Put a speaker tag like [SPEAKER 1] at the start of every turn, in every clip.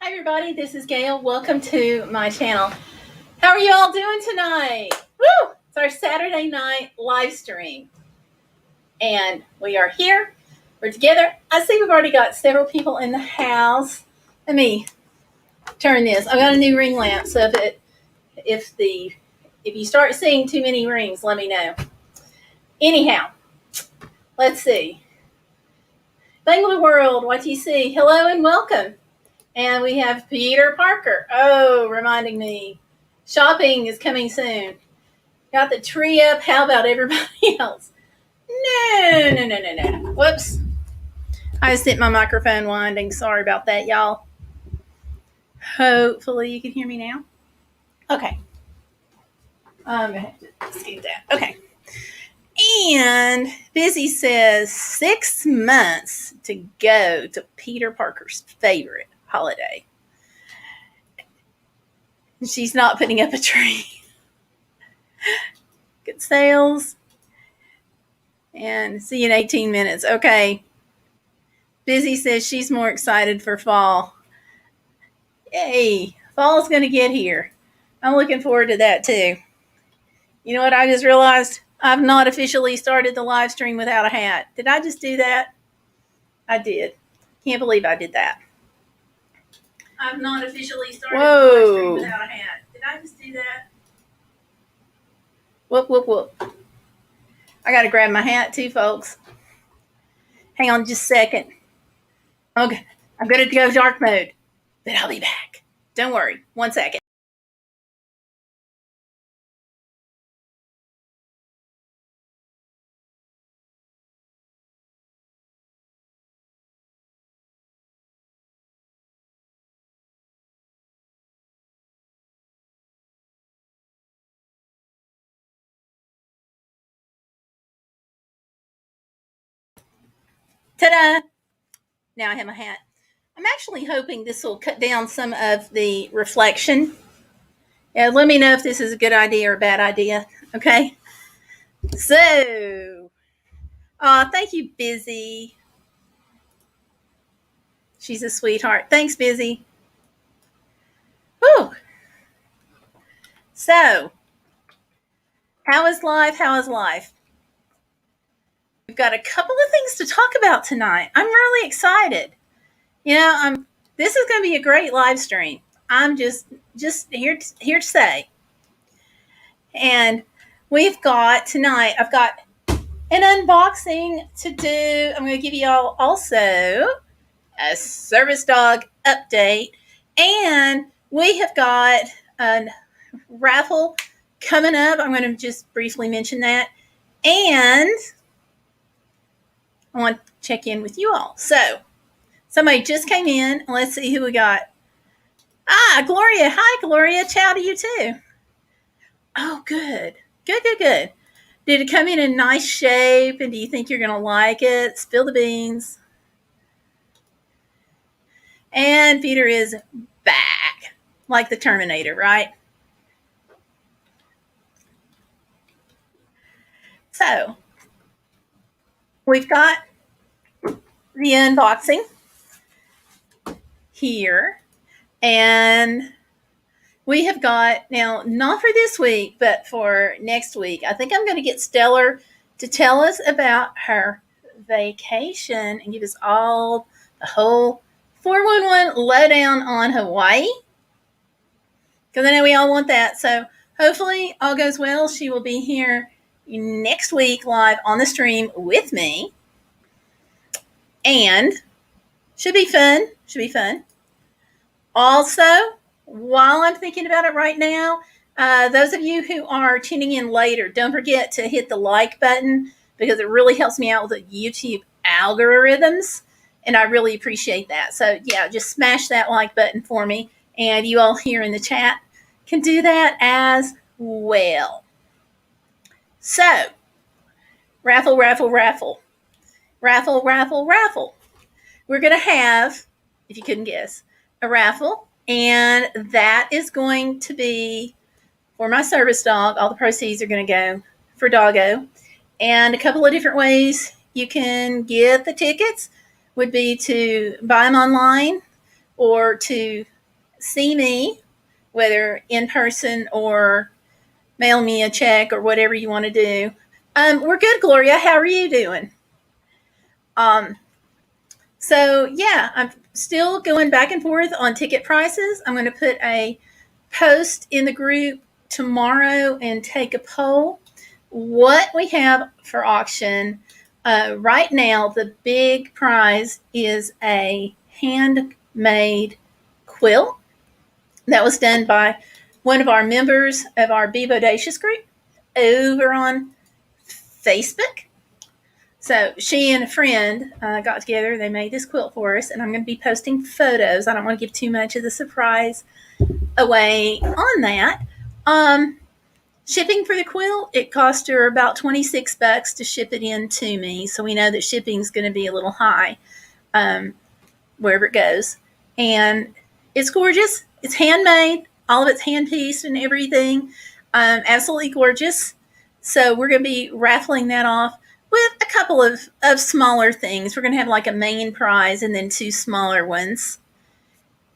[SPEAKER 1] Hi everybody, this is Gail. Welcome to my channel. How are you all doing tonight? Woo! It's our Saturday night live stream. And we are here. We're together. I see we've already got several people in the house. Let me turn this. I've got a new ring lamp, so if you start seeing too many rings, let me know. Anyhow, let's see. Bangalore World, what do you see? Hello and welcome. And we have Peter Parker. Oh, reminding me. Shopping is coming soon. Got the tree up. How about everybody else? No. Whoops. I just hit my microphone winding. Sorry about that, y'all. Hopefully you can hear me now. Okay. I'm going to have to scoot that. Okay. And Busy says 6 months to go to Peter Parker's favorite holiday. She's not putting up a tree. Good sales. And see you in 18 minutes. Okay. Busy says she's more excited for fall. Yay. Fall's going to get here. I'm looking forward to that too. You know what I just realized? I've not officially started the live stream without a hat. Did I just do that? I did. Can't believe I did that. I've not officially started the live stream without a hat. Did I just do that? Whoop. I got to grab my hat too, folks. Hang on just a second. Okay, I'm going to go dark mode, but I'll be back. Don't worry. 1 second. Ta-da! Now I have my hat. I'm actually hoping this will cut down some of the reflection. Yeah, let me know if this is a good idea or a bad idea. Okay? So, thank you, Busy. She's a sweetheart. Thanks, Busy. Whew. So, how is life? We've got a couple of things to talk about tonight. I'm really excited. This is going to be a great live stream. I'm just here to say. And we've got tonight, I've got an unboxing to do. I'm going to give you all also a service dog update. And we have got a raffle coming up. I'm going to just briefly mention that. And I want to check in with you all. So, somebody just came in. Let's see who we got. Gloria. Hi, Gloria. Ciao to you too. Oh, good. Good. Did it come in nice shape? And do you think you're going to like it? Spill the beans. And Peter is back. Like the Terminator, right? So, we've got the unboxing here. And we have got, now, not for this week, but for next week, I think I'm going to get Stellar to tell us about her vacation and give us all the whole 411 lowdown on Hawaii. Because I know we all want that. So hopefully all goes well. She will be here next week live on the stream with me. And should be fun. Also, while I'm thinking about it right now, those of you who are tuning in later, don't forget to hit the like button because it really helps me out with the YouTube algorithms, and I really appreciate that. So, yeah, just smash that like button for me, and you all here in the chat can do that as well. So, raffle. We're going to have, if you couldn't guess, a raffle. And that is going to be for my service dog. All the proceeds are going to go for Doggo. And a couple of different ways you can get the tickets would be to buy them online or to see me, whether in person or mail me a check or whatever you want to do. We're good, Gloria. How are you doing? Um, so yeah, I'm still going back and forth on ticket prices. I'm going to put a post in the group tomorrow and take a poll. What we have for auction right now, the big prize is a handmade quilt that was done by one of our members of our Be Bodacious group over on Facebook. So she and a friend got together. They made this quilt for us, and I'm going to be posting photos. I don't want to give too much of the surprise away on that. Shipping for the quilt, it cost her about $26 to ship it in to me. So we know that shipping is going to be a little high wherever it goes. And it's gorgeous. It's handmade. All of it's hand-pieced and everything. Absolutely gorgeous. So we're going to be raffling that off with a couple of smaller things. We're going to have like a main prize and then two smaller ones.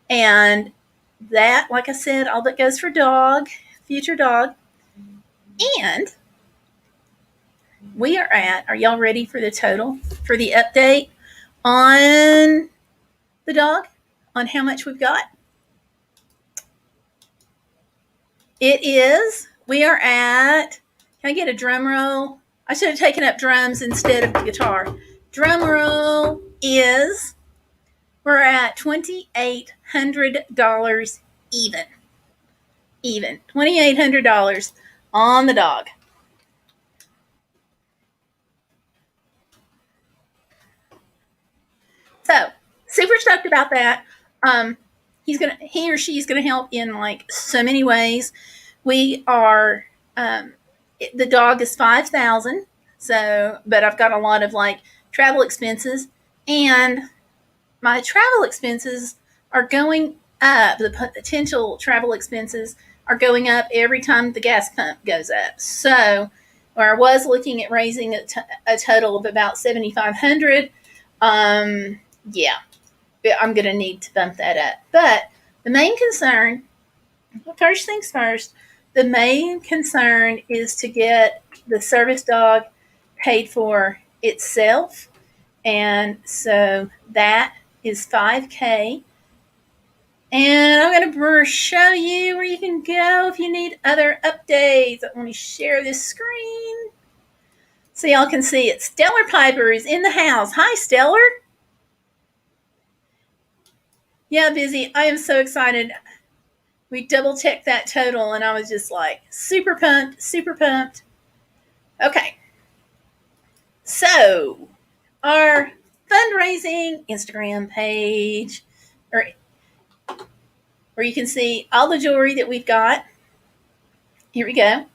[SPEAKER 1] And that, like I said, all that goes for dog, future dog. And we are y'all ready for the total, for the update on the dog, on how much we've got? We are at, can I get a drum roll? I should have taken up drums instead of the guitar. Drum roll is, we're at $2,800 even. $2,800 on the dog. So, super stoked about that. He or she's gonna help in like so many ways. We are the dog is $5,000. So, but I've got a lot of like travel expenses, and my travel expenses are going up. The potential travel expenses are going up every time the gas pump goes up. So, where I was looking at raising a total of about $7,500. Yeah, I'm going to need to bump that up. But the main concern, first things first, the main concern is to get the service dog paid for itself. And so that is $5,000. And I'm going to show you where you can go if you need other updates. Let me share this screen so y'all can see it. Stellar Piper is in the house. Hi, Stellar. Yeah, Busy. I am so excited. We double checked that total, and I was just like super pumped, super pumped. Okay. So, our fundraising Instagram page, where you can see all the jewelry that we've got. Here we go.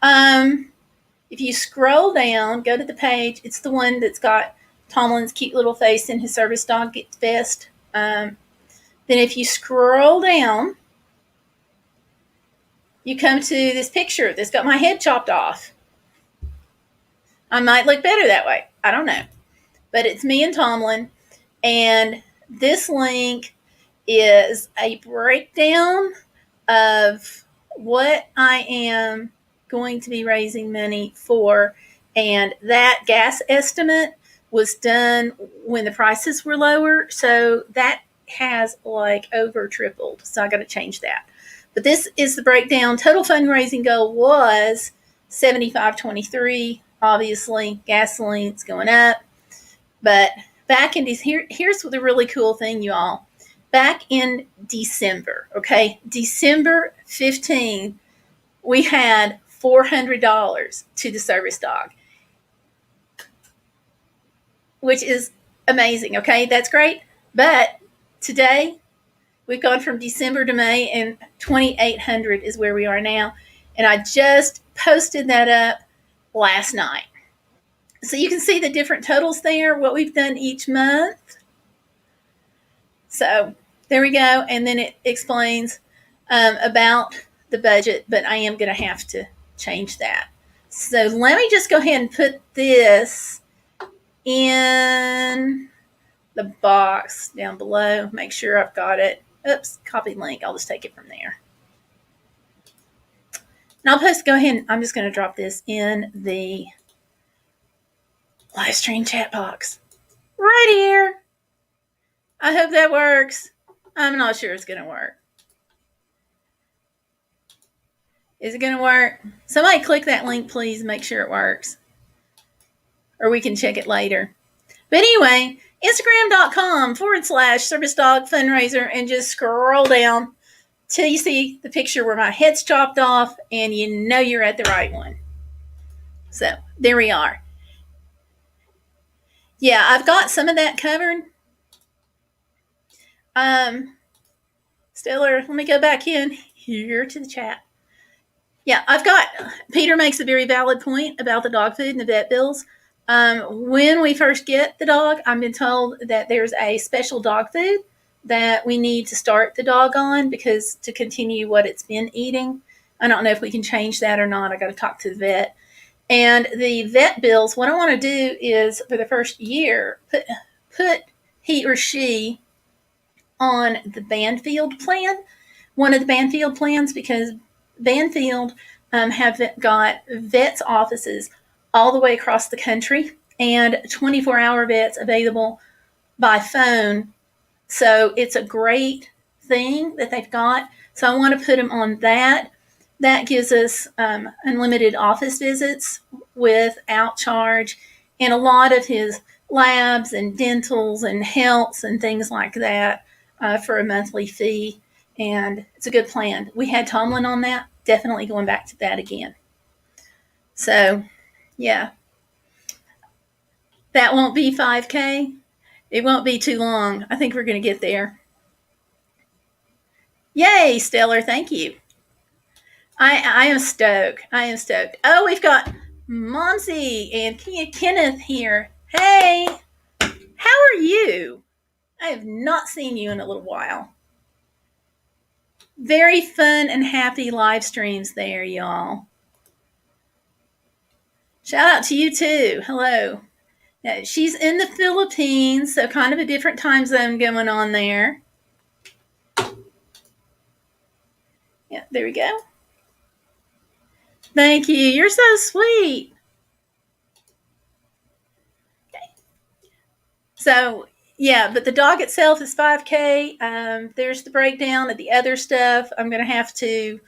[SPEAKER 1] If you scroll down, go to the page. It's the one that's got Tomlin's cute little face and his service dog gets vest. Then if you scroll down, you come to this picture that's got my head chopped off. I might look better that way. I don't know. But it's me and Tomlin. And this link is a breakdown of what I am going to be raising money for. And that gas estimate was done when the prices were lower. So that has like over tripled. So I got to change that. But this is the breakdown. Total fundraising goal was $75.23. Obviously, gasoline's going up. But back in here's the really cool thing, you all. Back in December, okay, December 15, we had $400 to the service dog, which is amazing. Okay, that's great. But today, we've gone from December to May, and $2,800 is where we are now. And I just posted that up last night. So you can see the different totals there, what we've done each month. So there we go. And then it explains about the budget, but I am going to have to change that. So let me just go ahead and put this in the box down below. Make sure I've got it Oops, copy link. I'll just take it from there. And I'll go ahead, I'm just going to drop this in the live stream chat box. Right here. I hope that works. I'm not sure it's going to work. Is it going to work? Somebody click that link, please. Make sure it works. Or we can check it later. But anyway, Instagram.com/service dog fundraiser, and just scroll down till you see the picture where my head's chopped off, and you know you're at the right one. So there we are. Yeah, I've got some of that covered. Stellar, let me go back in here to the chat. Yeah, Peter makes a very valid point about the dog food and the vet bills. When we first get the dog, I've been told that there's a special dog food that we need to start the dog on because to continue what it's been eating. I don't know if we can change that or not. I got to talk to the vet. And the vet bills, what I want to do is for the first year, put he or she on the Banfield plan, one of the Banfield plans, because Banfield have got vets offices all the way across the country and 24-hour vets available by phone. So it's a great thing that they've got. So I want to put them on that. That gives us unlimited office visits without charge, and a lot of his labs and dentals and healths and things like that for a monthly fee. And it's a good plan. We had Tomlin on that. Definitely going back to that again. So, yeah. That won't be 5K. It won't be too long. I think we're going to get there. Yay, Stellar. Thank you. I am stoked. I am stoked. Oh, we've got Monty and Kenneth here. Hey, how are you? I have not seen you in a little while. Very fun and happy live streams there, y'all. Shout out to you too. Hello. Now, she's in the Philippines, so kind of a different time zone going on there. Yeah, there we go. Thank you. You're so sweet. Okay. So, yeah, but the dog itself is 5K. There's the breakdown of the other stuff. I'm going to have to,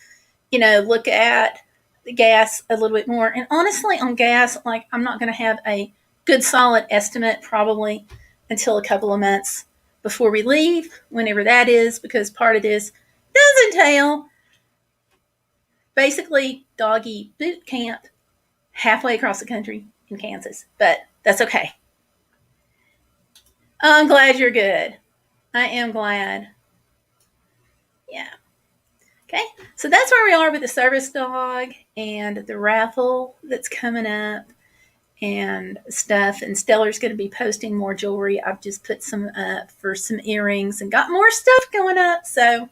[SPEAKER 1] look at the gas a little bit more. And honestly, on gas, I'm not going to have a good solid estimate probably until a couple of months before we leave, whenever that is, because part of this does entail basically doggy boot camp halfway across the country in Kansas. But that's okay. I'm glad you're good. I am glad. Yeah. Okay. So that's where we are with the service dog and the raffle that's coming up and stuff. And Stellar's going to be posting more jewelry. I've just put some up for some earrings and got more stuff going up. So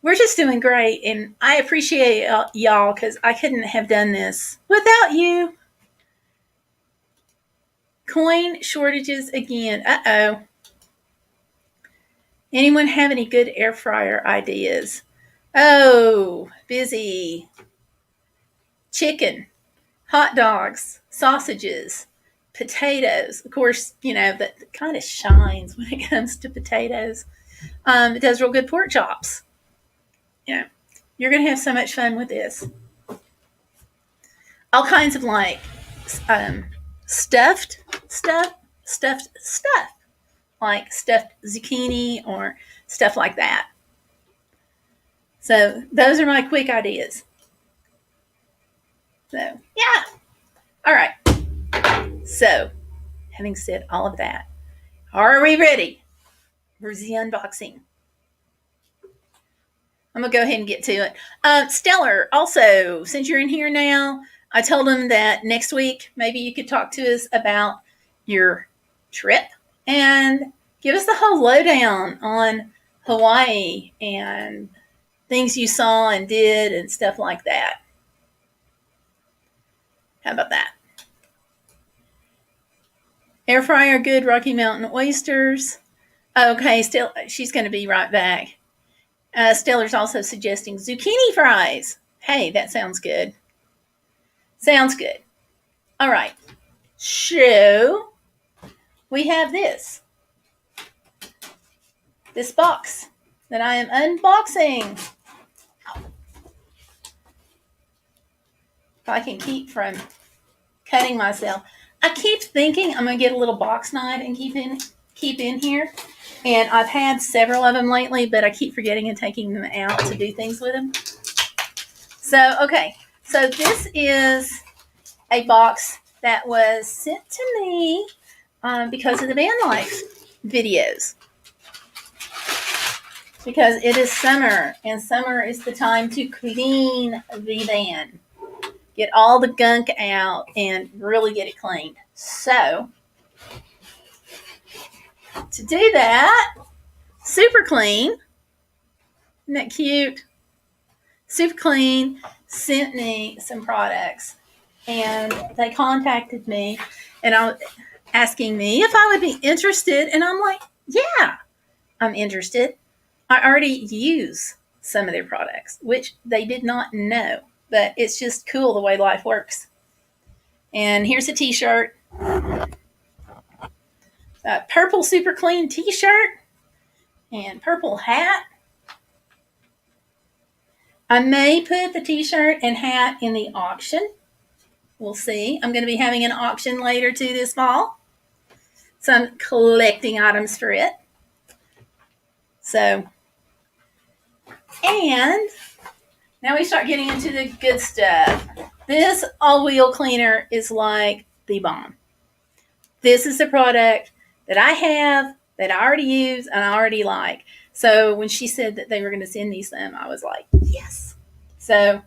[SPEAKER 1] we're just doing great. And I appreciate y'all because I couldn't have done this without you. Coin shortages again. Uh-oh. Anyone have any good air fryer ideas? Oh, busy. Chicken, hot dogs, sausages, potatoes. Of course, that kind of shines when it comes to potatoes. It does real good pork chops. You're going to have so much fun with this. All kinds of stuffed stuff, like stuffed zucchini or stuff like that. So those are my quick ideas. So, yeah. All right. So, having said all of that, are we ready for the unboxing? I'm going to go ahead and get to it. Stellar, also, since you're in here now, I told him that next week, maybe you could talk to us about your trip and give us the whole lowdown on Hawaii and things you saw and did and stuff like that. How about that? Air fryer good Rocky Mountain oysters. Okay, still, she's going to be right back. Stellar's also suggesting zucchini fries. Hey, that sounds good. Sounds good. All right. So we have this box that I am unboxing. If I can keep from cutting myself. I keep thinking I'm going to get a little box knife and keep in here. And I've had several of them lately, but I keep forgetting and taking them out to do things with them. So, okay. So this is a box that was sent to me because of the van life videos. Because it is summer, and summer is the time to clean the van. Get all the gunk out and really get it cleaned. So, to do that, Super Clean, isn't that cute? Super Clean sent me some products, and they contacted me and asking me if I would be interested, and I'm like, yeah, I'm interested. I already use some of their products, which they did not know, but it's just cool the way life works. And here's a t-shirt. A purple Super Clean t-shirt and purple hat. I may put the t-shirt and hat in the auction. We'll see. I'm going to be having an auction later too this fall. So I'm collecting items for it. So, and now we start getting into the good stuff. This all-wheel cleaner is like the bomb. This is the product that I have, that I already use, and I already like. So when she said that they were going to send me some, I was like, yes. So,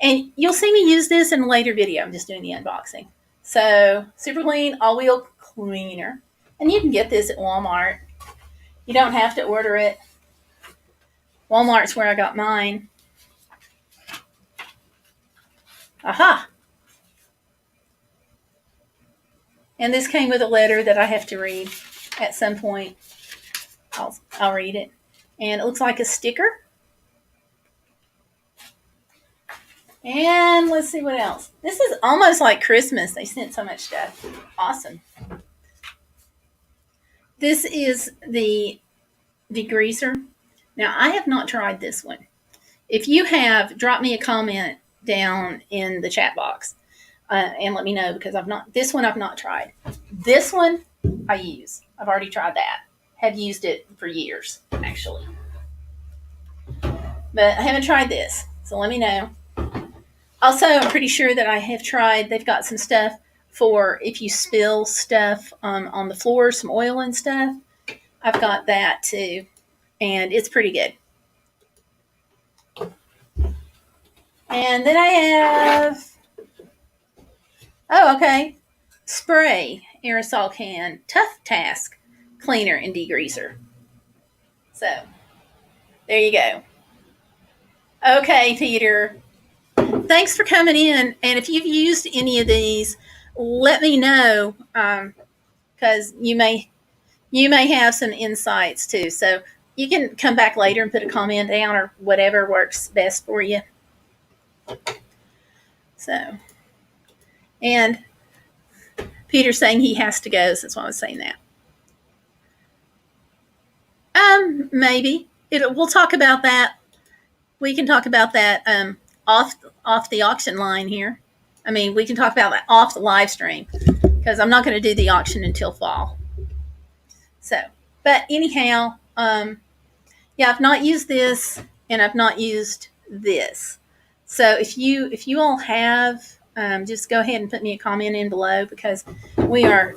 [SPEAKER 1] and you'll see me use this in a later video. I'm just doing the unboxing. So, Super Clean all-wheel cleaner. And you can get this at Walmart. You don't have to order it. Walmart's where I got mine. Aha! And this came with a letter that I have to read at some point. I'll read it. And it looks like a sticker. And let's see what else. This is almost like Christmas. They sent so much stuff. Awesome. This is the Degreaser. Now, I have not tried this one. If you have, drop me a comment down in the chat box and let me know, because this one I've not tried. This one I use. I've already tried that. Have used it for years, actually. But I haven't tried this, so let me know. Also, I'm pretty sure that I have tried, they've got some stuff for if you spill stuff on the floor, some oil and stuff. I've got that too, and it's pretty good. And then I have, spray aerosol can, Tough Task cleaner and degreaser. So, there you go. Okay, Peter. Thanks for coming in. And if you've used any of these, let me know, because you may have some insights too. So you can come back later and put a comment down or whatever works best for you. So, and Peter's saying he has to go, so that's why I was saying that. Maybe we'll talk about that. We can talk about that off the auction line here. I mean, we can talk about that off the live stream, because I'm not going to do the auction until fall. So, but anyhow, yeah, I've not used this, and I've not used this. So if you all have, just go ahead and put me a comment in below, because we are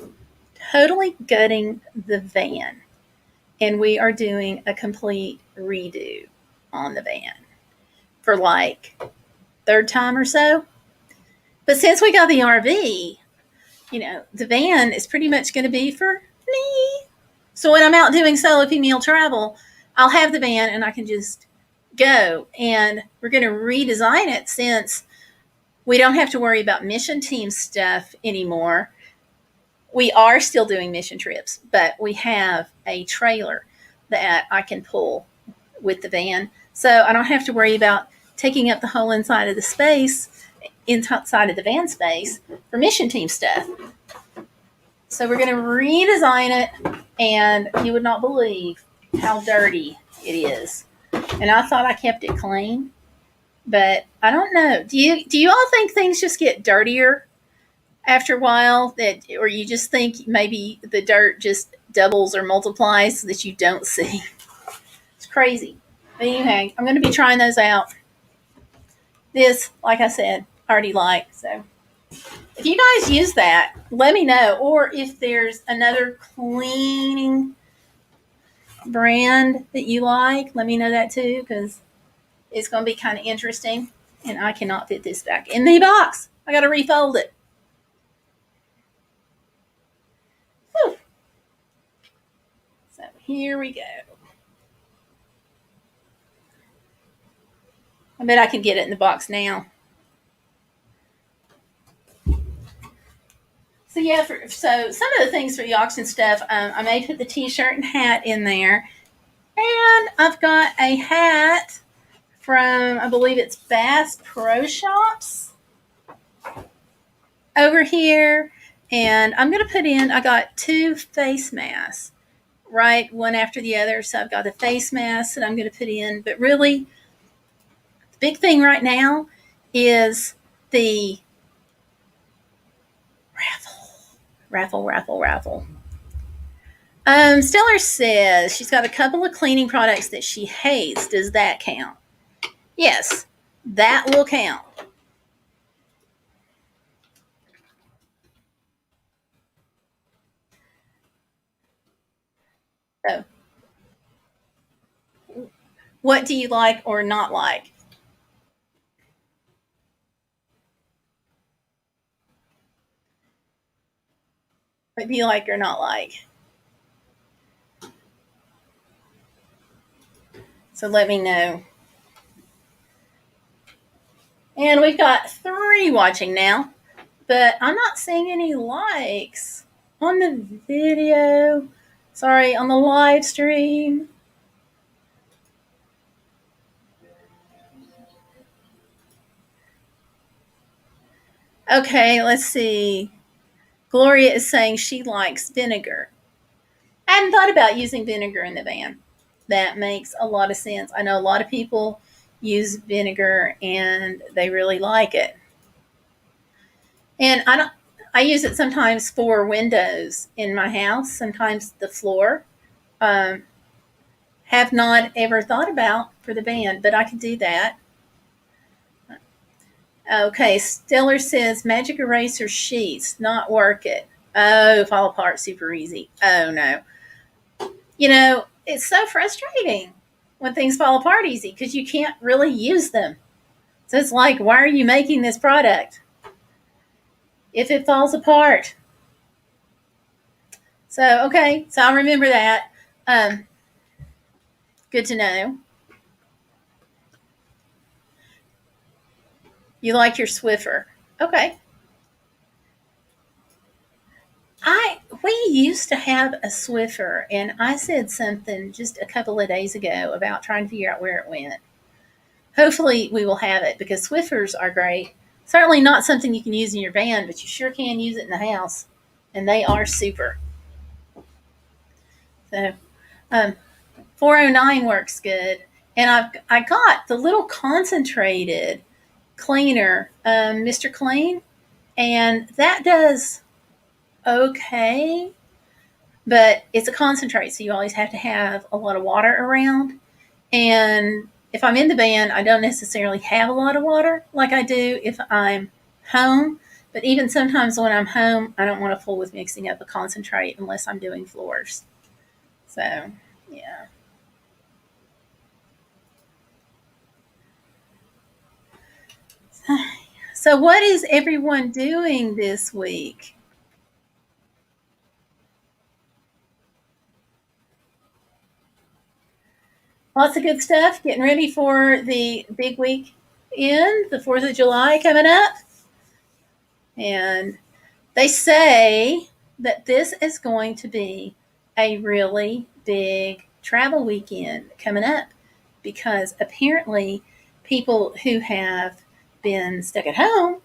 [SPEAKER 1] totally gutting the van, and we are doing a complete redo on the van for like third time or so. But since we got the RV, the van is pretty much going to be for me. So when I'm out doing solo female travel, I'll have the van and I can just go. And we're going to redesign it, since we don't have to worry about mission team stuff anymore. We are still doing mission trips, but we have a trailer that I can pull with the van. So I don't have to worry about taking up the whole inside of the space, inside of the van space for mission team stuff. So we're going to redesign it, and you would not believe how dirty it is. And I thought I kept it clean, but I don't know. Do you all think things just get dirtier after a while, or you just think maybe the dirt just doubles or multiplies so that you don't see? It's crazy. But anyway, I'm going to be trying those out. This, like I said, I already like. So if you guys use that, let me know. Or if there's another cleaning brand that you like, let me know that too, because it's going to be kind of interesting. And I cannot fit this back in the box. I got to refold it. Whew. So here we go. I bet I can get it in the box now. So yeah, so some of the things for the auction stuff, I may put the t-shirt and hat in there. And I've got a hat from, I believe it's Bass Pro Shops over here. And I'm going to put in, I got 2 face masks, right? One after the other. So I've got the face mask that I'm going to put in. But really, the big thing right now is the raffle. Stellar says she's got a couple of cleaning products that she hates. Does that count? Yes, that will count. So, what do you like or not like? What do you like or not like? So let me know. And we've got 3 watching now, but I'm not seeing any likes on the video. Sorry, on the live stream. Okay, let's see. Gloria is saying she likes vinegar. I hadn't thought about using vinegar in the van. That makes a lot of sense. I know a lot of people use vinegar and they really like it. And I use it sometimes for windows in my house, sometimes the floor. Have not ever thought about for the van, but I could do that. Okay, Stellar says magic eraser sheets, not work it. Oh, fall apart super easy. Oh no. You know, it's so frustrating when things fall apart easy because you can't really use them. So it's like, why are you making this product if it falls apart? So, okay, so I'll remember that. Good to know. You like your Swiffer. Okay. We used to have a Swiffer, and I said something just a couple of days ago about trying to figure out where it went. Hopefully we will have it because Swiffers are great. Certainly not something you can use in your van, but you sure can use it in the house, and they are super. So 409 works good. And I got the little concentrated cleaner, Mr. Clean, and that does okay, but it's a concentrate, so you always have to have a lot of water around. And if I'm in the van, I don't necessarily have a lot of water like I do if I'm home. But even sometimes when I'm home, I don't want to fool with mixing up a concentrate unless I'm doing floors. So, yeah. So, what is everyone doing this week? Lots of good stuff. Getting ready for the big week end, the 4th of July coming up. And they say that this is going to be a really big travel weekend coming up, because apparently people who have been stuck at home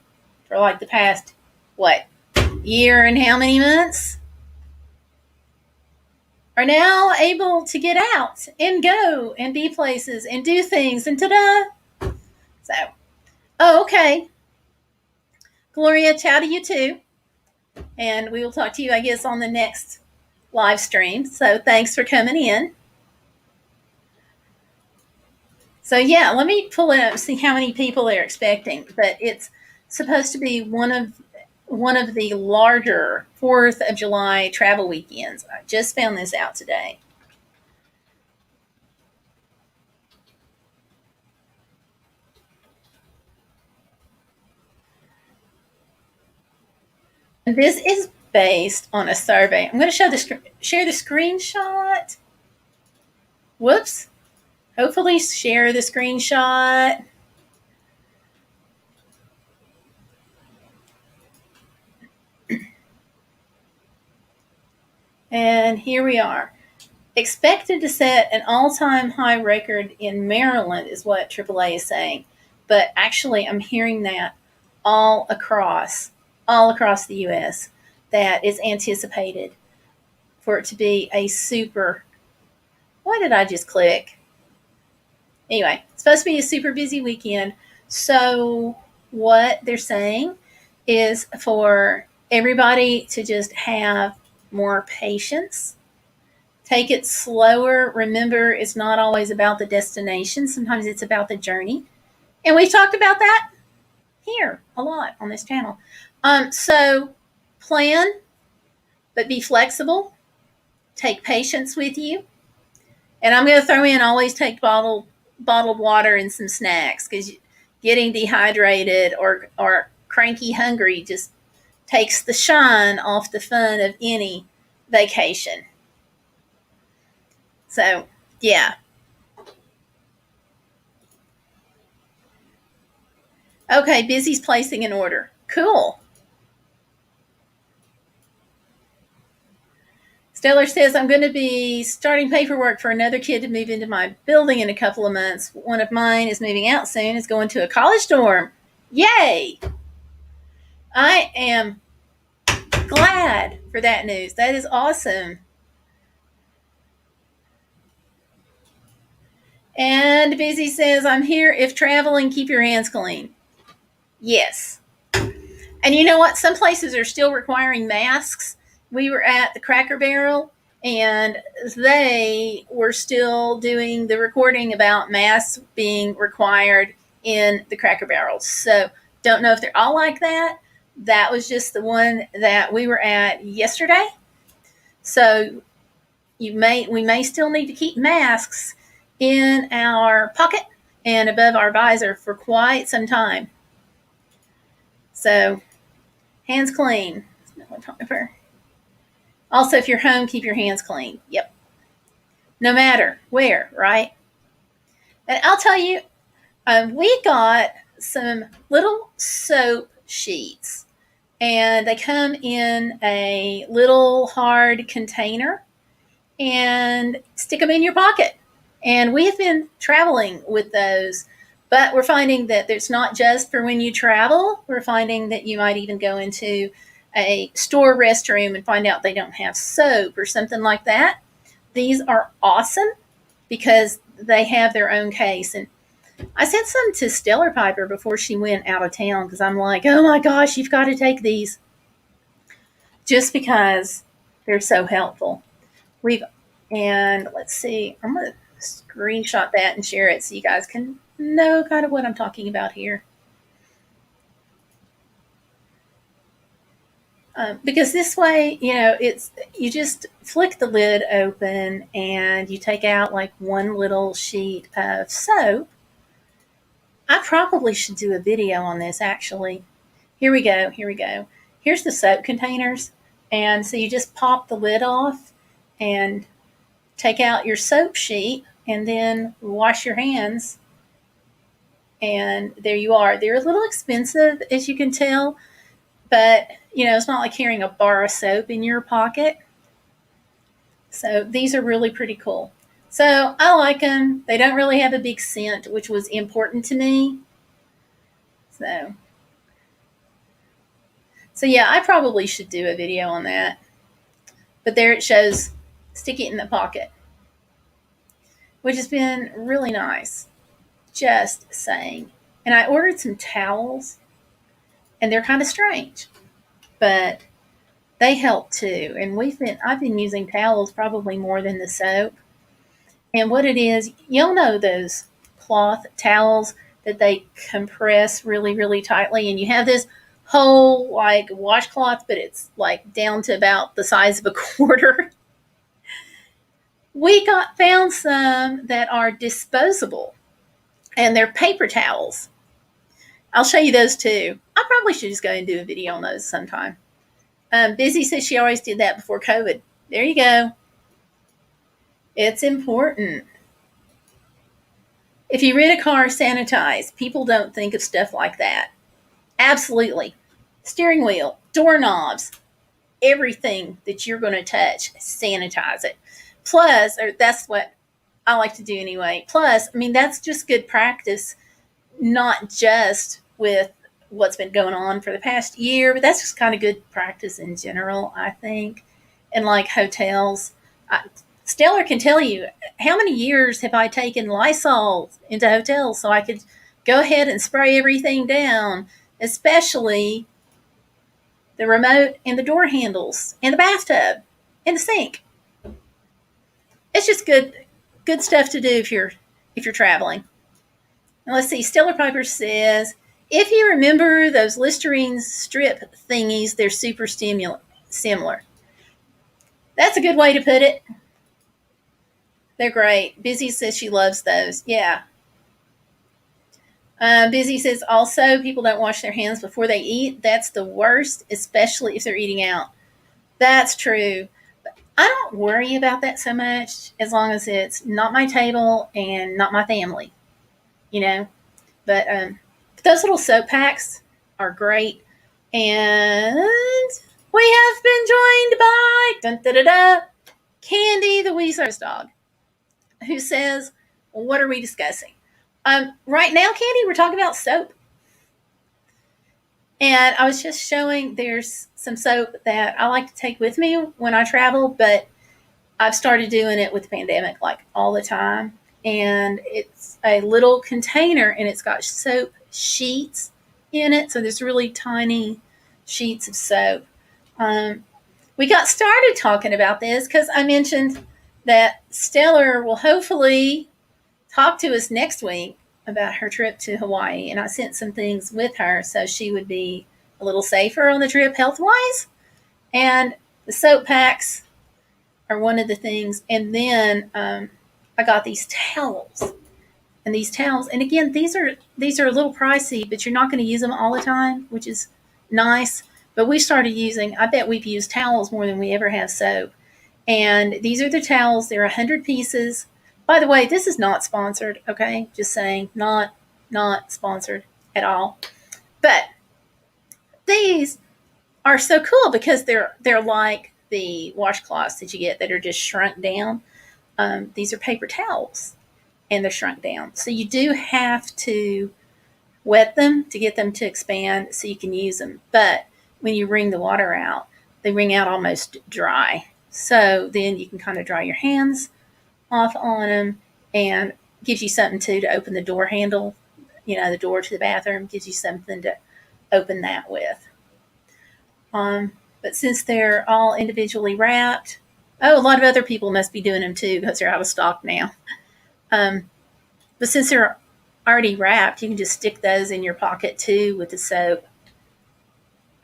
[SPEAKER 1] for like the past, what, year and how many months, are now able to get out and go and be places and do things and ta-da. So, oh, okay. Gloria, ciao to you too. And we will talk to you, I guess, on the next live stream. So thanks for coming in. So yeah, let me pull it up and see how many people they're expecting. But it's supposed to be one of the larger 4th of July travel weekends. I just found this out today. And this is based on a survey. I'm going to share the screenshot. Whoops. Hopefully share the screenshot. And here we are. Expected to set an all-time high record in Maryland is what AAA is saying. But actually, I'm hearing that all across the U.S. that is anticipated for it to be a super, why did I just click? Anyway, it's supposed to be a super busy weekend. So what they're saying is for everybody to just have more patience. Take it slower. Remember, it's not always about the destination. Sometimes it's about the journey. And we've talked about that here a lot on this channel. So plan, but be flexible. Take patience with you. And I'm going to throw in always take bottled water and some snacks, because getting dehydrated or cranky hungry just takes the shine off the fun of any vacation. So, yeah. Okay, Busy's placing an order. Cool. Stellar says, I'm going to be starting paperwork for another kid to move into my building in a couple of months. One of mine is moving out soon, is going to a college dorm. Yay! I am glad for that news. That is awesome. And Busy says, I'm here if traveling, keep your hands clean. Yes. And you know what? Some places are still requiring masks. We were at the Cracker Barrel, and they were still doing the recording about masks being required in the Cracker Barrels. So don't know if they're all like that. That was just the one that we were at yesterday. So we may still need to keep masks in our pocket and above our visor for quite some time. So hands clean. Also, if you're home, keep your hands clean. Yep. No matter where, right? And I'll tell you, we got some little soap sheets, and they come in a little hard container, and stick them in your pocket. And we have been traveling with those, but we're finding that it's not just for when you travel. We're finding that you might even go into a store restroom and find out they don't have soap or something like that. These are awesome because they have their own case. And I sent some to Stellar Piper before she went out of town, because I'm like, oh my gosh, you've got to take these, just because they're so helpful. And let's see, I'm going to screenshot that and share it so you guys can know kind of what I'm talking about here. Because this way, you just flick the lid open and you take out like one little sheet of soap. I probably should do a video on this, actually. Here we go. Here's the soap containers. And so you just pop the lid off and take out your soap sheet and then wash your hands. And there you are. They're a little expensive, as you can tell, but it's not like carrying a bar of soap in your pocket. So these are really pretty cool. So I like them. They don't really have a big scent, which was important to me. So yeah, I probably should do a video on that. But there it shows, stick it in the pocket, which has been really nice. Just saying. And I ordered some towels, and they're kind of strange, but they help too. And I've been using towels probably more than the soap. And what it is, you'll know those cloth towels that they compress really, really tightly, and you have this whole like washcloth, but it's like down to about the size of a quarter. We found some that are disposable, and they're paper towels. I'll show you those too. I probably should just go and do a video on those sometime. Busy says she always did that before COVID. There you go. It's important. If you rent a car, sanitize. People don't think of stuff like that. Absolutely. Steering wheel, doorknobs, everything that you're going to touch, sanitize it. Plus, or that's what I like to do anyway. Plus, I mean, that's just good practice, not just with what's been going on for the past year, but that's just kind of good practice in general, I think. And like hotels, Stellar can tell you how many years have I taken Lysol into hotels so I could go ahead and spray everything down, especially the remote and the door handles and the bathtub and the sink. It's just good stuff to do if you're traveling. Now let's see. Stellar Piper says, if you remember those Listerine strip thingies, they're super similar. That's a good way to put it. They're great. Busy says she loves those. Yeah. Busy says also people don't wash their hands before they eat. That's the worst, especially if they're eating out. That's true. But I don't worry about that so much as long as it's not my table and not my family, But those little soap packs are great. And we have been joined by Candy, the Weezer dog, who says, what are we discussing? Right now, Candy, we're talking about soap. And I was just showing there's some soap that I like to take with me when I travel, but I've started doing it with the pandemic like all the time. And it's a little container, and it's got soap sheets in it. So there's really tiny sheets of soap. We got started talking about this because I mentioned that Stellar will hopefully talk to us next week about her trip to Hawaii. And I sent some things with her so she would be a little safer on the trip health-wise. And the soap packs are one of the things. And then I got these towels. And these towels, and again, these are a little pricey, but you're not going to use them all the time, which is nice. But we started using, I bet we've used towels more than we ever have soap. And these are the towels. They're 100 pieces. By the way, this is not sponsored, okay? Just saying, not sponsored at all. But these are so cool because they're like the washcloths that you get that are just shrunk down. These are paper towels, and they're shrunk down. So you do have to wet them to get them to expand so you can use them. But when you wring the water out, they wring out almost dry. So then you can kind of dry your hands off on them, and gives you something too to open the door handle, the door to the bathroom, gives you something to open that with. But since they're all individually wrapped, a lot of other people must be doing them too because they're out of stock now. But since they're already wrapped, you can just stick those in your pocket too with the soap.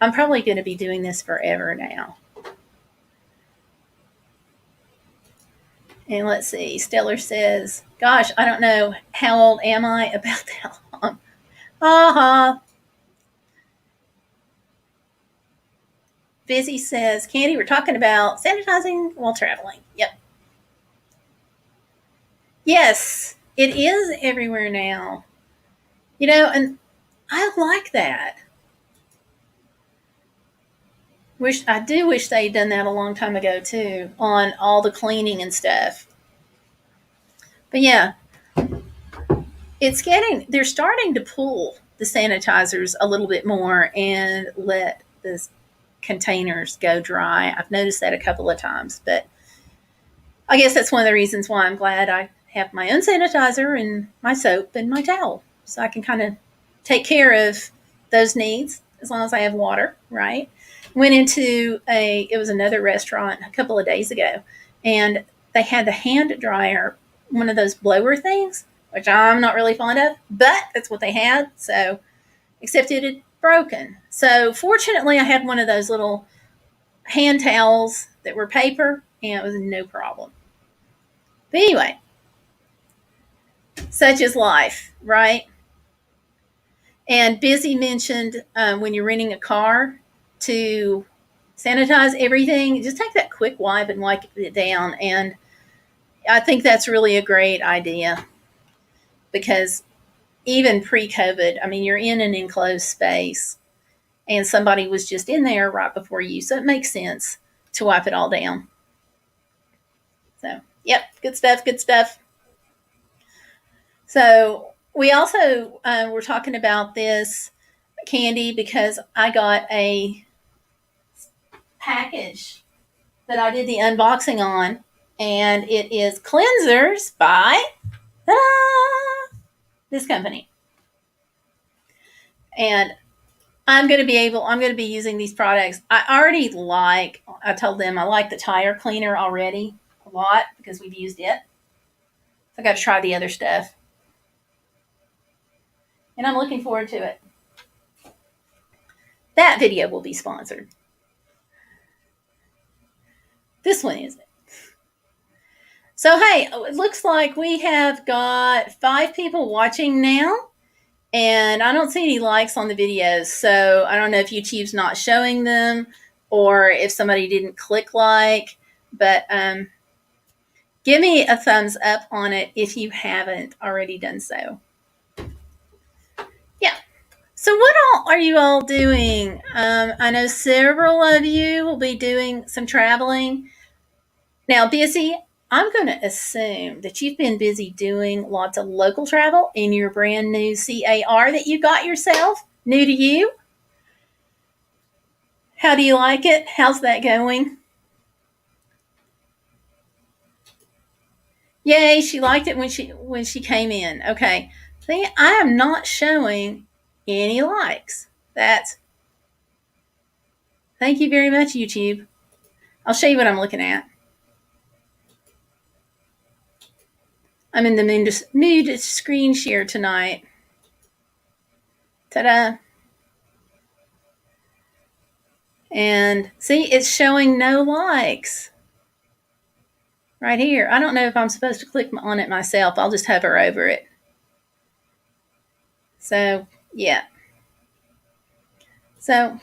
[SPEAKER 1] I'm probably going to be doing this forever now. And let's see, Stellar says, gosh, I don't know, how old am I? About that long. Uh-huh. Busy says, Candy, we're talking about sanitizing while traveling. Yep. Yes, it is everywhere now. And I like that. I do wish they'd done that a long time ago too, on all the cleaning and stuff. But yeah, they're starting to pull the sanitizers a little bit more and let the containers go dry. I've noticed that a couple of times, but I guess that's one of the reasons why I'm glad I have my own sanitizer and my soap and my towel. So I can kind of take care of those needs as long as I have water, right? Went into it was another restaurant a couple of days ago, and they had the hand dryer, one of those blower things, which I'm not really fond of, but that's what they had. So, except it had broken. So, fortunately, I had one of those little hand towels that were paper, and it was no problem. But anyway, such is life, right? And Busy mentioned when you're renting a car to sanitize everything, just take that quick wipe and wipe it down. And I think that's really a great idea because even pre-COVID, I mean, you're in an enclosed space and somebody was just in there right before you. So it makes sense to wipe it all down. So, yep, good stuff, good stuff. So we also were talking about this candy because I got a package that I did the unboxing on, and it is cleansers by this company. And I'm going to be using these products. I told them I like the tire cleaner already a lot because we've used it. So I got to try the other stuff. And I'm looking forward to it. That video will be sponsored. This one isn't. So, hey, it looks like we have got 5 people watching now, and I don't see any likes on the videos. So, I don't know if YouTube's not showing them or if somebody didn't click like, but give me a thumbs up on it if you haven't already done so. Yeah. So, what all are you all doing? I know several of you will be doing some traveling. Now, Busy, I'm going to assume that you've been busy doing lots of local travel in your brand new CAR that you got yourself, new to you. How do you like it? How's that going? Yay, she liked it when she came in. Okay. See, I am not showing any likes. Thank you very much, YouTube. I'll show you what I'm looking at. I'm in the mood to screen share tonight. Ta-da. And see, it's showing no likes right here. I don't know if I'm supposed to click on it myself. I'll just hover over it. So, yeah. So,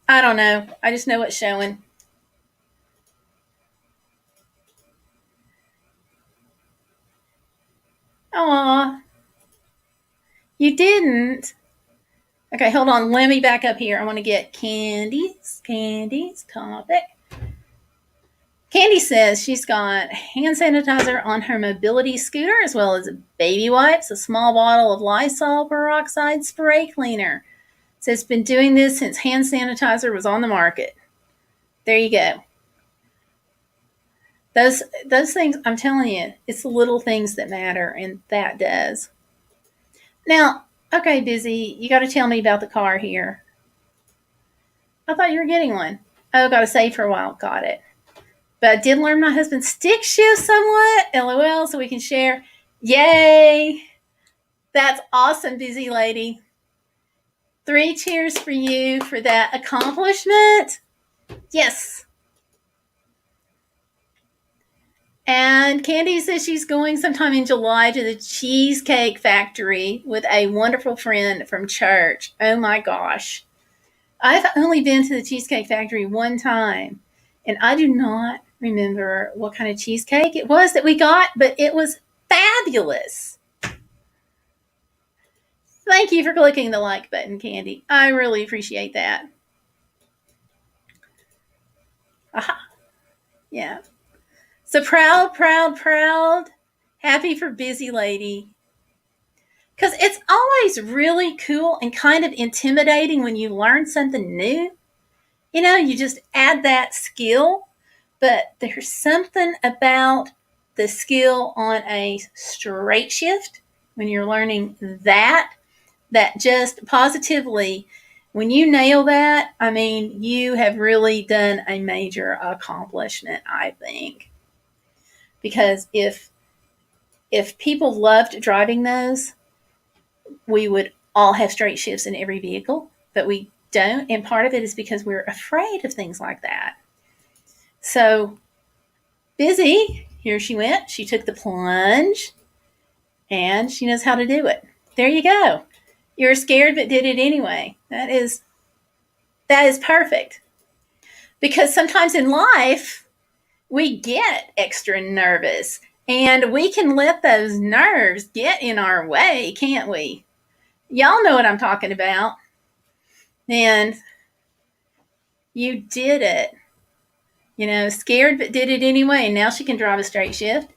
[SPEAKER 1] I don't know. I just know what's showing. Aw. You didn't? Okay, hold on. Let me back up here. I want to get Candy's topic. Candy says she's got hand sanitizer on her mobility scooter as well as baby wipes, a small bottle of Lysol peroxide spray cleaner. Says been doing this since hand sanitizer was on the market. There you go. Those things, I'm telling you, it's the little things that matter, and that does. Now, okay, Busy, you got to tell me about the car here. I thought you were getting one. Oh, got to save for a while. Got it. But I did learn my husband's stick shift somewhat. LOL, so we can share. Yay! That's awesome, Busy Lady. 3 cheers for you for that accomplishment. Yes. And Candy says she's going sometime in July to the Cheesecake Factory with a wonderful friend from church. Oh my gosh. I've only been to the Cheesecake Factory one time, and I do not remember what kind of cheesecake it was that we got, but it was fabulous. Thank you for clicking the like button, Candy. I really appreciate that. Aha. Yeah. So proud, proud, proud. Happy for Busy Lady. Because it's always really cool and kind of intimidating when you learn something new. You know, you just add that skill, but there's something about the skill on a straight shift when you're learning that just positively, when you nail that, I mean, you have really done a major accomplishment, I think. Because if people loved driving those, we would all have straight shifts in every vehicle, but we don't. And part of it is because we're afraid of things like that. So, Busy, here she went. She took the plunge and she knows how to do it. There you go. You're scared but did it anyway. That is perfect. Because sometimes in life, we get extra nervous and we can let those nerves get in our way, can't we? Y'all know what I'm talking about. And you did it. You know, scared but did it anyway. And now she can drive a straight shift.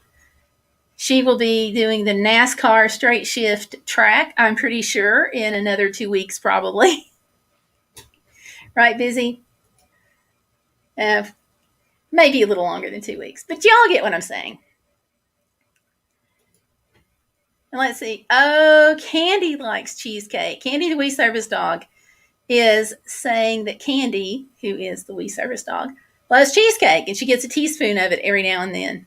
[SPEAKER 1] She will be doing the NASCAR straight shift track, I'm pretty sure, in another 2 weeks, probably. Right, Busy? Maybe a little longer than 2 weeks. But y'all get what I'm saying. And let's see. Oh, Candy likes cheesecake. Candy, the wee service dog, is saying that Candy, who is the wee service dog, loves cheesecake, and she gets a teaspoon of it every now and then.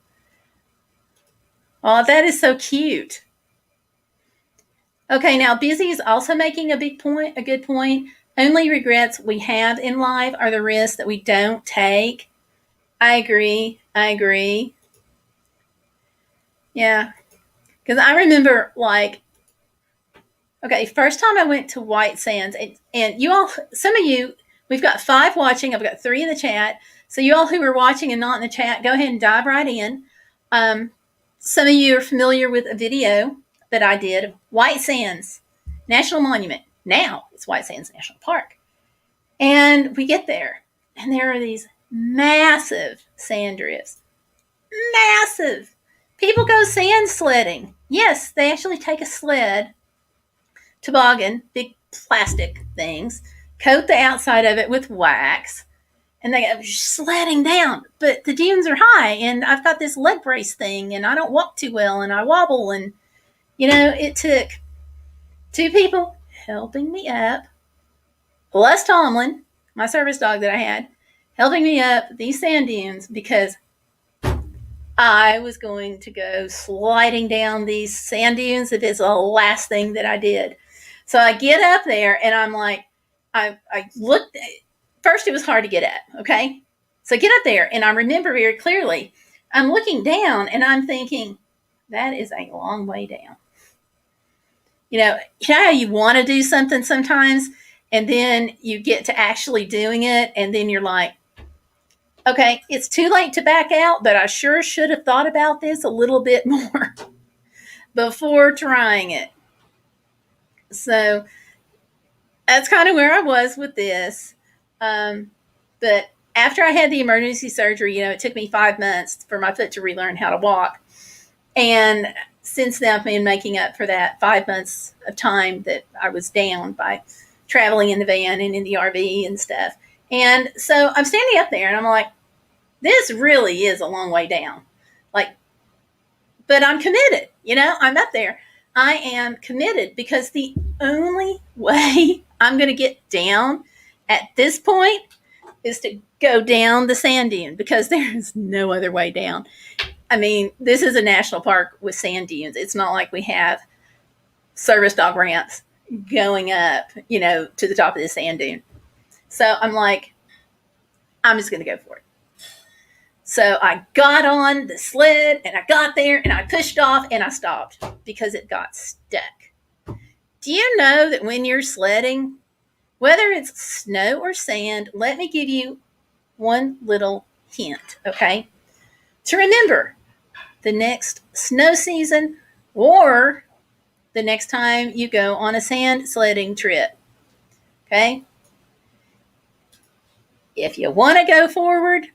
[SPEAKER 1] Oh, that is so cute. Okay, now Busy is also making a good point. Only regrets we have in life are the risks that we don't take. I agree. Yeah. Because I remember, like, okay, first time I went to White Sands, and you all, some of you, we've got 5 watching. I've got 3 in the chat. So you all who are watching and not in the chat, go ahead and dive right in. Some of you are familiar with a video that I did of White Sands National Monument. Now it's White Sands National Park. And we get there, and there are these massive sand drifts. Massive. People go sand sledding. Yes, they actually take a sled, toboggan, big plastic things, coat the outside of it with wax, and they go sledding down. But the dunes are high, and I've got this leg brace thing, and I don't walk too well, and I wobble, and, you know, it took 2 people helping me up, plus Tomlin, my service dog that I had, helping me up these sand dunes because I was going to go sliding down these sand dunes if it's the last thing that I did. So I get up there and I'm like, I looked, first it was hard to get up, okay? So I get up there and I remember very clearly, I'm looking down and I'm thinking, that is a long way down. You know how you want to do something sometimes and then you get to actually doing it and then you're like, okay, it's too late to back out, but I sure should have thought about this a little bit more before trying it. So that's kind of where I was with this. But after I had the emergency surgery, you know, it took me 5 months for my foot to relearn how to walk. And since then, I've been making up for that 5 months of time that I was down by traveling in the van and in the RV and stuff. And so I'm standing up there and I'm like, this really is a long way down. Like, but I'm committed, you know, I'm up there. I am committed because the only way I'm going to get down at this point is to go down the sand dune because there is no other way down. I mean, this is a national park with sand dunes. It's not like we have service dog ramps going up, you know, to the top of the sand dune. So I'm like, I'm just going to go for it. So I got on the sled and I got there and I pushed off and I stopped because it got stuck. Do you know that when you're sledding, whether it's snow or sand, let me give you one little hint, okay? To remember the next snow season or the next time you go on a sand sledding trip, okay? If you want to go forward,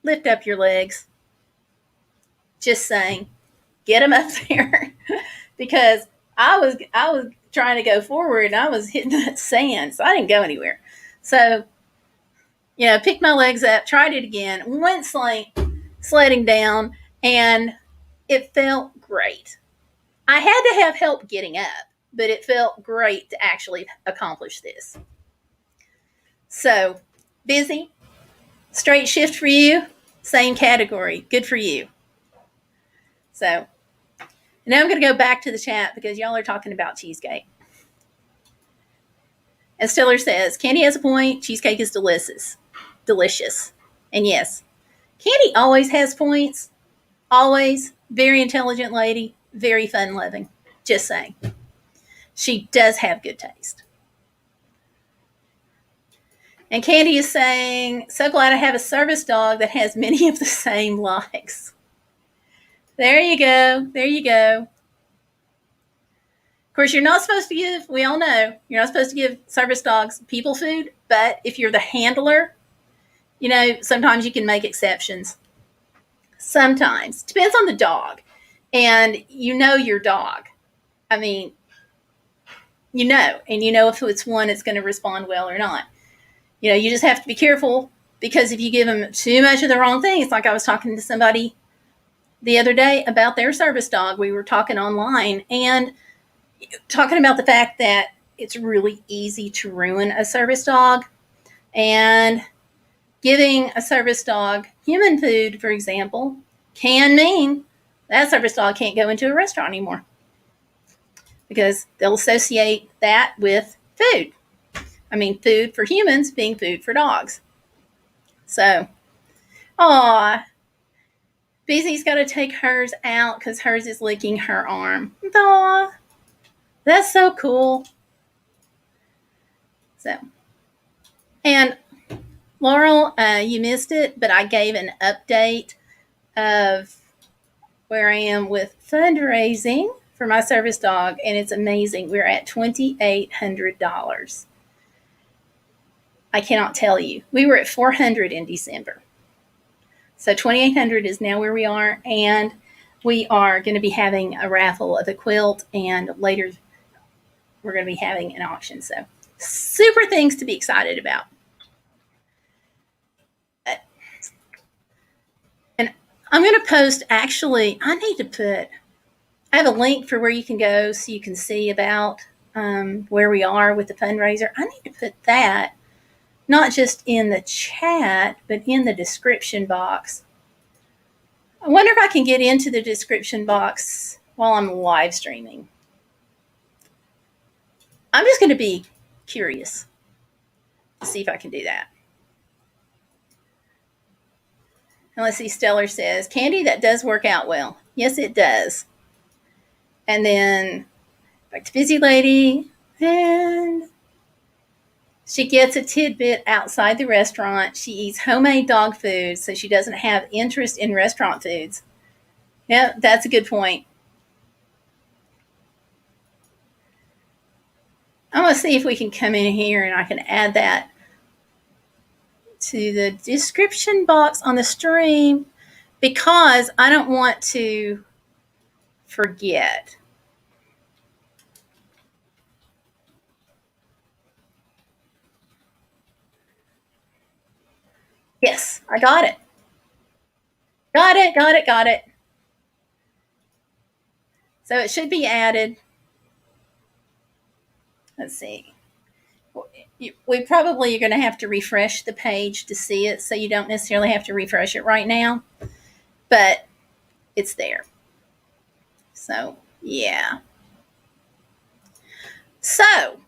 [SPEAKER 1] lift up your legs. Just saying, get them up there because I was trying to go forward and I was hitting that sand, so I didn't go anywhere. So, picked my legs up, tried it again, went sledding down, and it felt great. I had to have help getting up, but it felt great to actually accomplish this. So, busy, straight shift for you, same category, good for you. So, now I'm going to go back to the chat because y'all are talking about cheesecake. As Stiller says, Candy has a point, cheesecake is delicious. And yes, Candy always has points, always. Very intelligent lady, very fun-loving. Just saying. She does have good taste. And Candy is saying, so glad I have a service dog that has many of the same likes. There you go. There you go. Of course, you're not supposed to give, we all know, you're not supposed to give service dogs people food, but if you're the handler, sometimes you can make exceptions. Sometimes. Depends on the dog. And your dog. I mean, and if it's one that's going to respond well or not. You just have to be careful because if you give them too much of the wrong thing, it's like I was talking to somebody the other day about their service dog. We were talking online and talking about the fact that it's really easy to ruin a service dog. And giving a service dog human food, for example, can mean that service dog can't go into a restaurant anymore because they'll associate that with food. I mean, food for humans being food for dogs. So, Busy's got to take hers out because hers is licking her arm. Aw, that's so cool. So, and Laurel, you missed it, but I gave an update of where I am with fundraising for my service dog, and it's amazing. We're at $2,800. I cannot tell you. We were at $400 in December. So $2,800 is now where we are, and we are going to be having a raffle of a quilt, and later we're going to be having an auction. So super things to be excited about. And I'm going to post, actually, I have a link for where you can go so you can see about where we are with the fundraiser. I need to put that not just in the chat, but in the description box. I wonder if I can get into the description box while I'm live streaming. I'm just going to be curious to see if I can do that. And let's see, Stellar says, Candy, that does work out well. Yes, it does. And then back to Busy Lady. And she gets a tidbit outside the restaurant. She eats homemade dog food, so she doesn't have interest in restaurant foods. Yeah, that's a good point. I'm going to see if we can come in here and I can add that to the description box on the stream because I don't want to forget. Yes, I got it. Got it. So it should be added. Let's see. We probably are going to have to refresh the page to see it, so you don't necessarily have to refresh it right now, but it's there. So, yeah. So,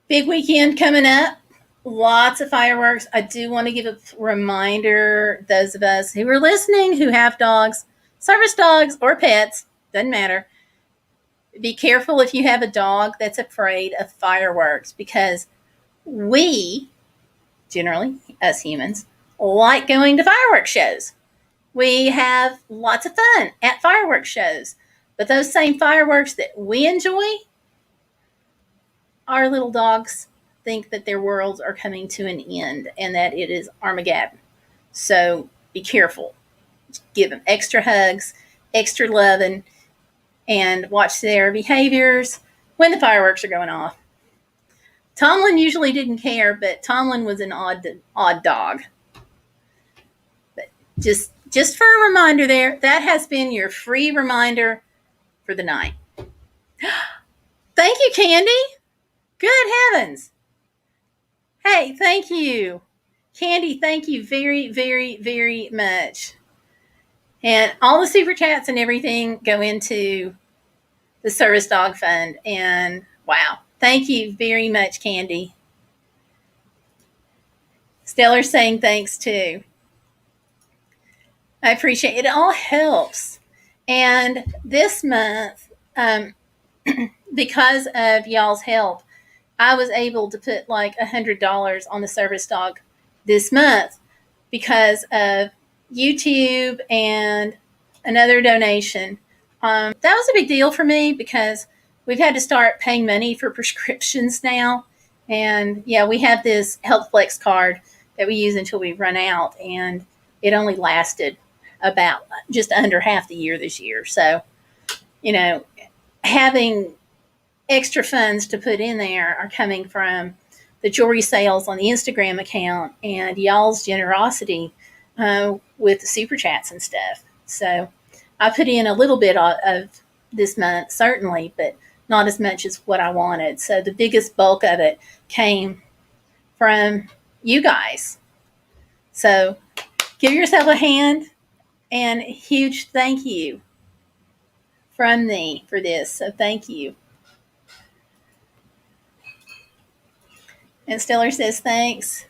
[SPEAKER 1] big weekend coming up. Lots of fireworks. I do want to give a reminder, those of us who are listening who have dogs, service dogs or pets, doesn't matter. Be careful if you have a dog that's afraid of fireworks because we, generally, as humans, like going to fireworks shows. We have lots of fun at fireworks shows. But those same fireworks that we enjoy, our little dogs think that their worlds are coming to an end and that it is Armageddon. So be careful. Give them extra hugs, extra loving, and watch their behaviors when the fireworks are going off. Tomlin usually didn't care, but Tomlin was an odd dog. But just for a reminder there, that has been your free reminder for the night. Thank you, Candy. Good heavens. Hey, thank you. Candy, thank you very, very, very much. And all the super chats and everything go into the Service Dog Fund. And wow, thank you very much, Candy. Stellar saying thanks too. I appreciate it. It all helps. And this month, because of y'all's help, I was able to put like $100 on the Service Dog this month because of YouTube and another donation. That was a big deal for me because we've had to start paying money for prescriptions now. And yeah, we have this Health Flex card that we use until we run out, and it only lasted about just under half the year this year. So, having extra funds to put in there are coming from the jewelry sales on the Instagram account and y'all's generosity with the super chats and stuff. So I put in a little bit of this month, certainly, but not as much as what I wanted. So the biggest bulk of it came from you guys. So give yourself a hand and a huge thank you from me for this. So thank you. And Stellar says thanks.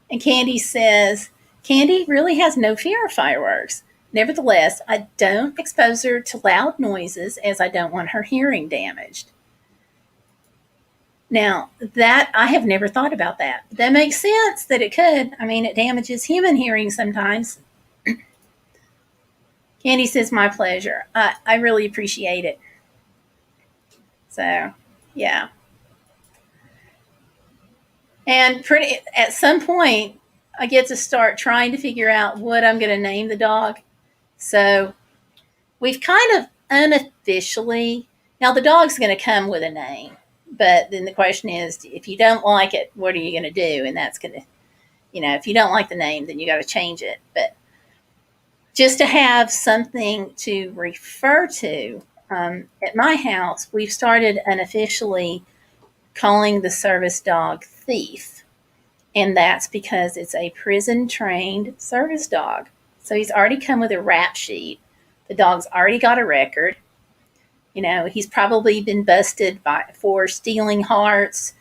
[SPEAKER 1] And Candy says, Candy really has no fear of fireworks. Nevertheless, I don't expose her to loud noises as I don't want her hearing damaged. Now, that I have never thought about that. That makes sense that it could. I mean, it damages human hearing sometimes. Candy says, my pleasure. I really appreciate it. So, yeah. And at some point, I get to start trying to figure out what I'm going to name the dog. So we've kind of unofficially, now the dog's going to come with a name, but then the question is, if you don't like it, what are you going to do? And that's going to, if you don't like the name, then you got to change it. But just to have something to refer to, at my house, we've started unofficially calling the service dog Thief. And that's because it's a prison-trained service dog. So he's already come with a rap sheet. The dog's already got a record. He's probably been busted for stealing hearts,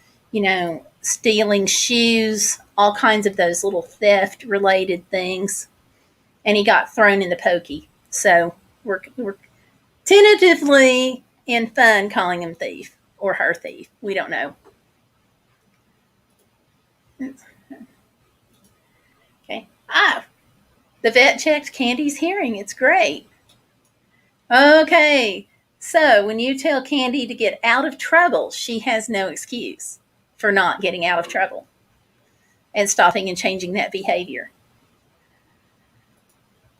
[SPEAKER 1] stealing shoes, all kinds of those little theft-related things. And he got thrown in the pokey. So we're tentatively in fun calling him Thief or her Thief. We don't know. Okay. The vet checked Candy's hearing. It's great. Okay. So when you tell Candy to get out of trouble, she has no excuse for not getting out of trouble and stopping and changing that behavior.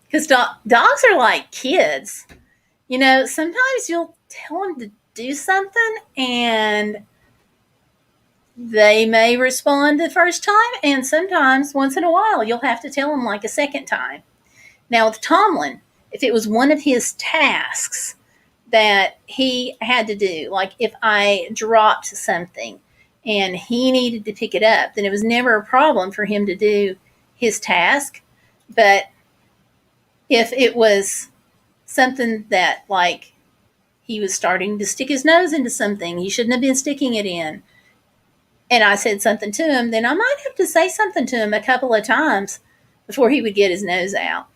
[SPEAKER 1] Because dogs are like kids. Sometimes you'll tell them to do something and they may respond the first time, and sometimes once in a while you'll have to tell them like a second time. Now with Tomlin, if it was one of his tasks that he had to do, like if I dropped something and he needed to pick it up, then it was never a problem for him to do his task. But if it was something that, like, he was starting to stick his nose into something he shouldn't have been sticking it in, and I said something to him, then I might have to say something to him a couple of times before he would get his nose out.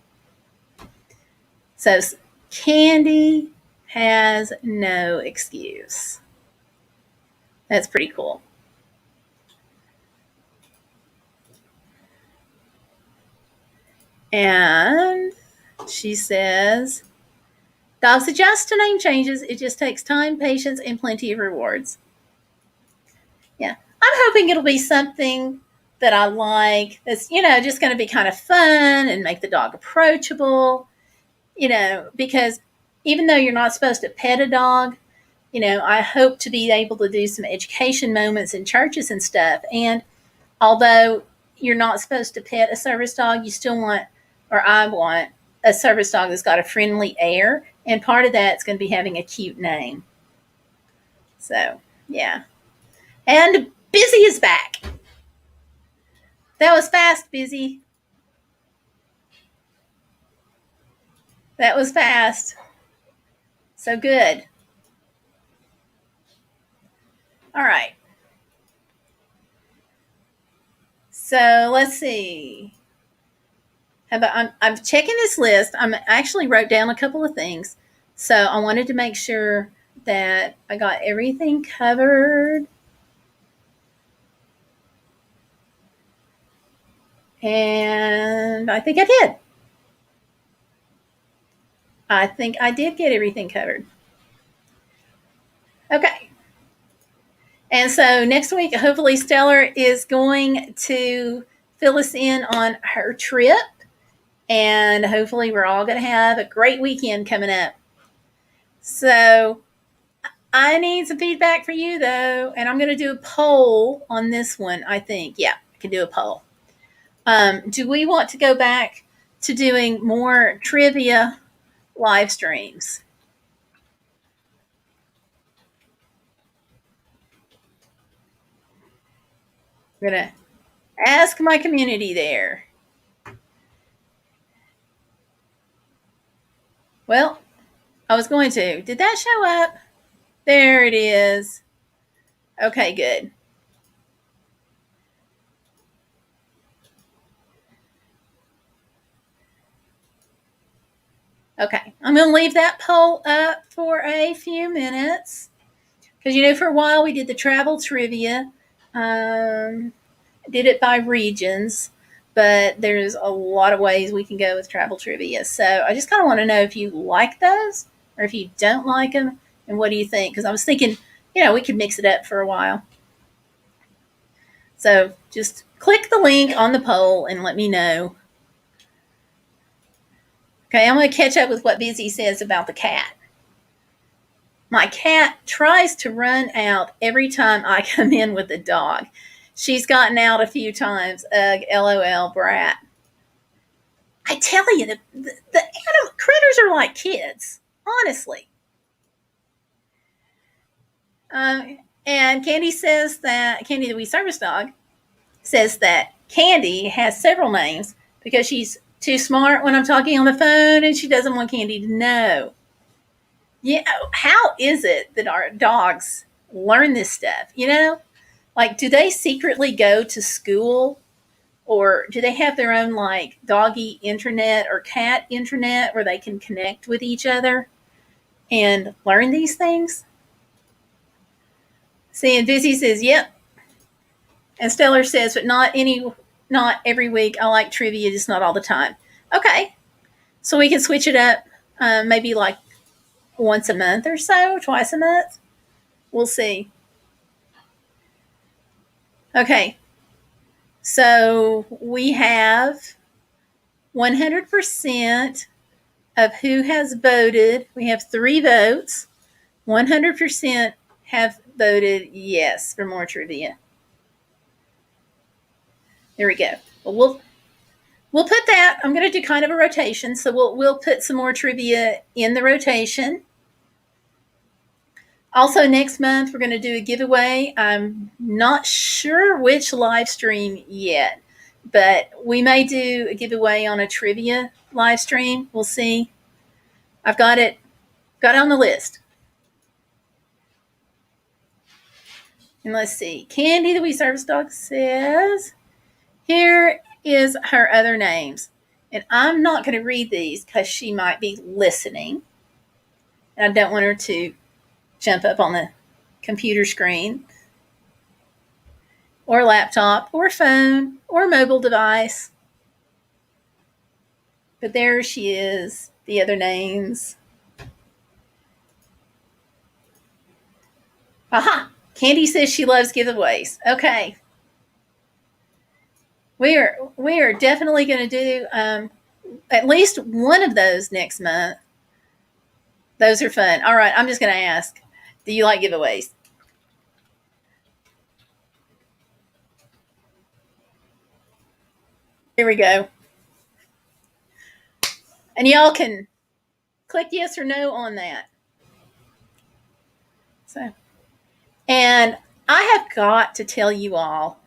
[SPEAKER 1] So Candy has no excuse. That's pretty cool. And she says, dogs adjust to name changes. It just takes time, patience, and plenty of rewards. Yeah. I'm hoping it'll be something that I like that's, just going to be kind of fun and make the dog approachable, because even though you're not supposed to pet a dog, I hope to be able to do some education moments in churches and stuff. And although you're not supposed to pet a service dog, you still want, or I want, a service dog that's got a friendly air. And part of that's going to be having a cute name. So, yeah. And Busy is back. That was fast, Busy. That was fast. So good. All right. So let's see. I'm checking this list. I actually wrote down a couple of things. So I wanted to make sure that I got everything covered. And I think I did. I think I did get everything covered. Okay. And so next week, hopefully Stellar is going to fill us in on her trip. And hopefully we're all going to have a great weekend coming up. So I need some feedback for you, though. And I'm going to do a poll on this one, I think. Yeah, I can do a poll. Do we want to go back to doing more trivia live streams? I'm going to ask my community there. Well, I was going to. Did that show up? There it is. Okay, good. Okay, I'm going to leave that poll up for a few minutes. Because, for a while we did the travel trivia. Did it by regions. But there's a lot of ways we can go with travel trivia. So I just kind of want to know if you like those or if you don't like them. And what do you think? Because I was thinking, we could mix it up for a while. So just click the link on the poll and let me know. Okay, I'm going to catch up with what Busy says about the cat. My cat tries to run out every time I come in with the dog. She's gotten out a few times. Ugh, LOL, brat. I tell you, the animal critters are like kids, honestly. And Candy says that, Candy the Wee Service Dog, says that Candy has several names because she's too smart when I'm talking on the phone and she doesn't want Candy to know. Yeah, how is it that our dogs learn this stuff? Like, do they secretly go to school or do they have their own like doggy internet or cat internet where they can connect with each other and learn these things? See, and Busy says, yep. And Stellar says, but not every week. I like trivia, just not all the time. Okay. So we can switch it up maybe like once a month or so, twice a month. We'll see. Okay. So we have 100% of who has voted. We have 3 votes. 100% have voted yes for more trivia. There we go. Well, we'll put that. I'm going to do kind of a rotation, so we'll put some more trivia in the rotation. Also, next month we're going to do a giveaway. I'm not sure which live stream yet, but we may do a giveaway on a trivia live stream. We'll see. I've got it on the list. And let's see. Candy the Wee Service Dog says, here is her other names. And I'm not going to read these because she might be listening. And I don't want her to jump up on the computer screen or laptop or phone or mobile device. But there she is, the other names. Aha! Candy says she loves giveaways. Okay. we are definitely going to do at least one of those next month. Those are fun. All right, I'm just going to ask, do you like giveaways? Here we go. And y'all can click yes or no on that. So, and I have got to tell you all,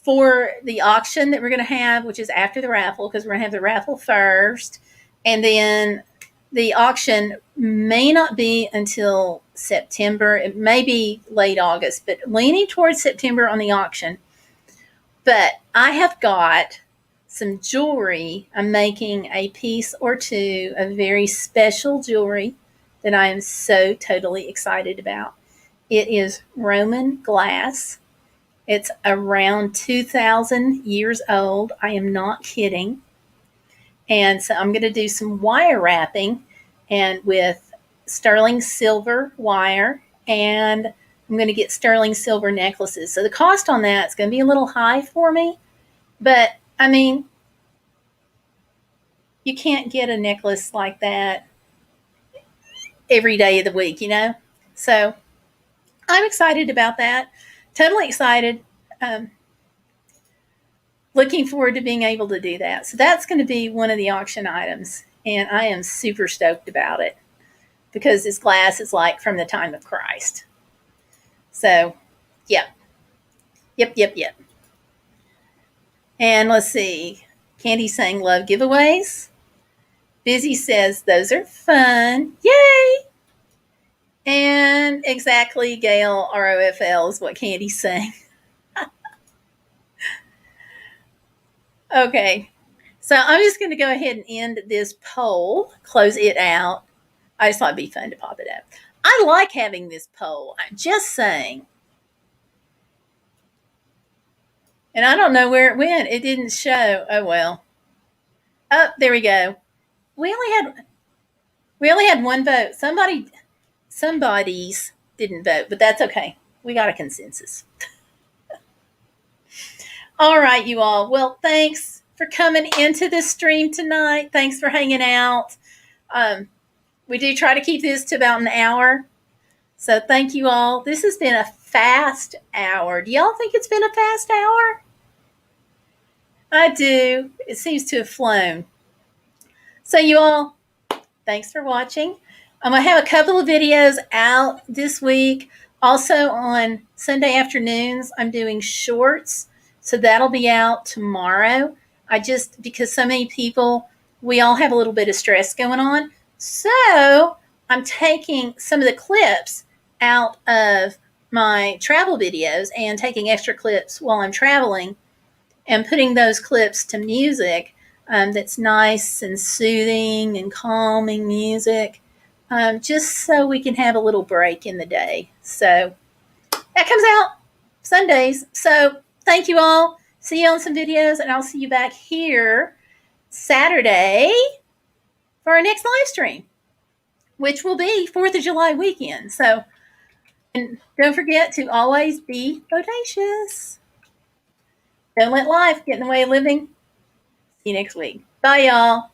[SPEAKER 1] for the auction that we're going to have, which is after the raffle, because we're going to have the raffle first, and then the auction may not be until September. It may be late August, but leaning towards September on the auction. But I have got some jewelry. I'm making a piece or two of very special jewelry that I am so totally excited about. It is Roman glass. It's around 2,000 years old. I am not kidding. And so I'm going to do some wire wrapping and with sterling silver wire, and I'm going to get sterling silver necklaces. So the cost on that is going to be a little high for me, but I mean, you can't get a necklace like that every day of the week, you know? So I'm excited about that. Totally excited. Looking forward to being able to do that. So that's going to be one of the auction items. And I am super stoked about it because this glass is like from the time of Christ. So, yeah. Yep. And let's see. Candy saying love giveaways. Busy says those are fun. Yay! And exactly, Gail, ROFL is what Candy's saying. Okay. So I'm just going to go ahead and end this poll, close it out. I just thought it'd be fun to pop it up. I like having this poll. I'm just saying. And I don't know where it went. It didn't show. Oh, well. Oh, there we go. We only had one vote. Somebody's didn't vote, but that's okay. We got a consensus. All right, you all. Well, thanks for coming into this stream tonight. Thanks for hanging out. We do try to keep this to about an hour. So thank you all. This has been a fast hour. Do y'all think it's been a fast hour? I do. It seems to have flown. So you all, thanks for watching. I'm going to have a couple of videos out this week. Also on Sunday afternoons, I'm doing shorts. So that'll be out tomorrow. Because so many people, we all have a little bit of stress going on. So I'm taking some of the clips out of my travel videos and taking extra clips while I'm traveling and putting those clips to music that's nice and soothing and calming music, just so we can have a little break in the day. So that comes out Sundays. So thank you all. See you on some videos, and I'll see you back here Saturday for our next live stream, which will be 4th of July weekend. So, and don't forget to always be bodacious. Don't let life get in the way of living. See you next week. Bye, y'all.